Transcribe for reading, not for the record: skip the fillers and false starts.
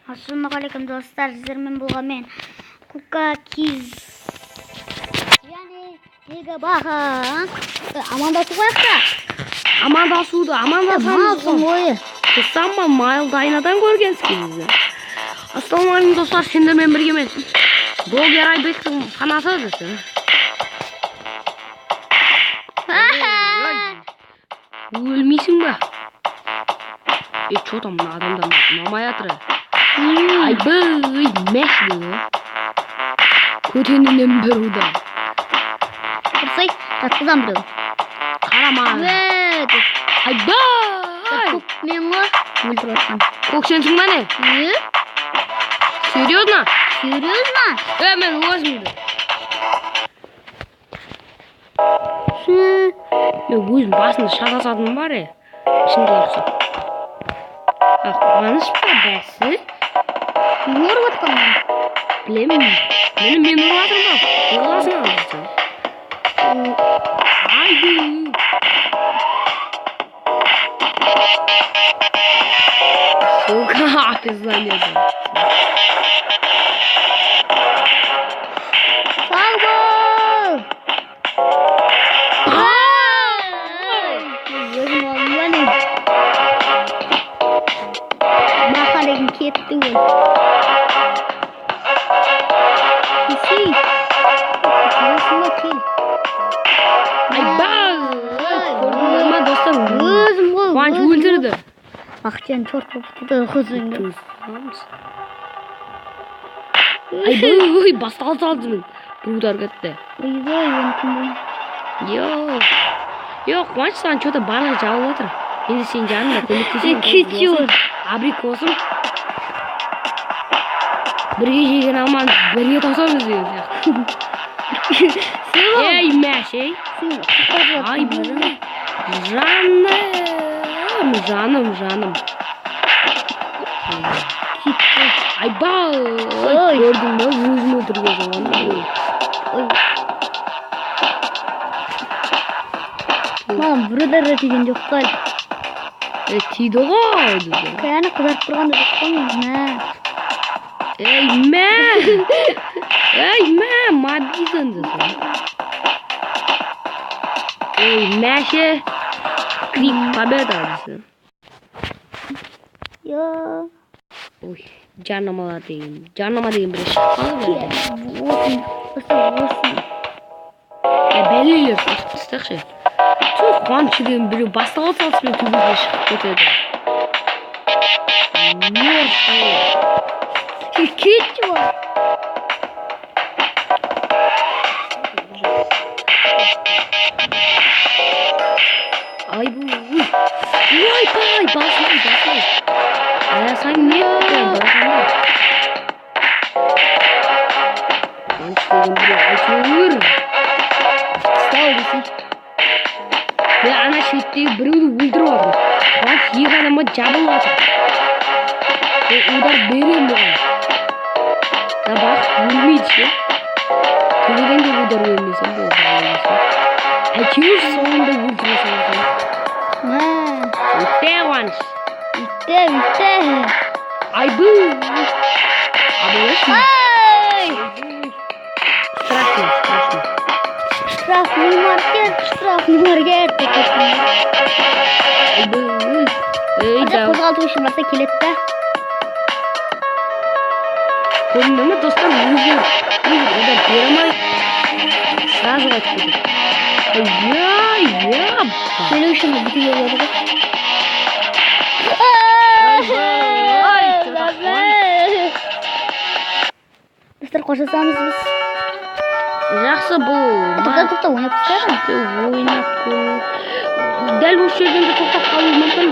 Ассалаумағалейкум достар, сіздермен болған мен Кука Киз және Неге Баға амандасу қояқта. Амандасамыз ойы. Қысама майлды айнадан көргенсіз. Ассалаумағалейкум достар, сендермен бірге мен блогер Айбектің фанаты десің. Өлмейсің ба? Что там на адамдар намай атыры? Айбай, мәшді. Көтенінен бір ұда. Құрсай, жатқызам біреу. Қарама. Айбай! Көк мен ғой, өлтір отсам. Көк сенсің ба не? Серьезно? Серьезно? Мен өзімді. Мен өзім басында шатасадым бар шынды лақса. Қуаныш па бәсі? Мен ұрып атқан мен. Білемін. Мен ұрып атырым ба? Ұғыласын алды. Айды. Сука, ты занеды. Салбол! Бақалеген кетті өл. Кесей. Осында кел. Айбай! Көрдіңдер ма достар? Өзім ғой. Қуаныш өлтірді. Ақчан чорт болып құзыңды. Айбай, бастал салды мен. Бұлдар кетті. Ойбай, өмкін. Yok, Қуаныш саған что-то барлығы жауып отыр. Енді сен жанында көмектесең. Кетші Абрикосым. Бірге жеген алман, бірге тосамыз деген сияқты. Ей, мәш, ей. Ай, бірім. Жаным. Айбай! Көрдің бе, өзім өлтірген жауаны. Маған бірі тиген жоқ қал. Тиді ғой, деді. Қаяны қызарып тұрғанда жоқ қоймын. Ей, мә, мабизін деді. Ей, мәші. Крик победа деді. Ой, жарнама деген бірі шықпалы бәрді. Осы. Бәлелер қыстықшы. Сол Қуаныш деген біреу бастығы салысымен төбесіне шығып кетеді. Кетші ғой. Айбай, басылай. Аясаң не басылай. Қуаныш деген біреу айтыр. Стау десей. Мен ана шеттегі біреуді өлтіріп отыр. Қуаныш екі адамға жабылып отыр. Удар берем бұған. Да бақ, өлмейді ше. Төлеген де удар өлмесем болды. Әйтеуір соңында өлтіресің. Үтте, Қуаныш. Үтте. Айбу. Абылыш ма? Штрафный маркет. Қозғалту үшін баса келетті да. Көрінді ме достар, өзі одан беремай сразу айтып кетеді. Сөйлеу үшін бітіге болады ғой. Достар, қошасамыз біз. Жақсы бұл. Тоқта ойнап тұстар. Ойнап. Дәл осы жерден де тоқтап қалуы мүмкін.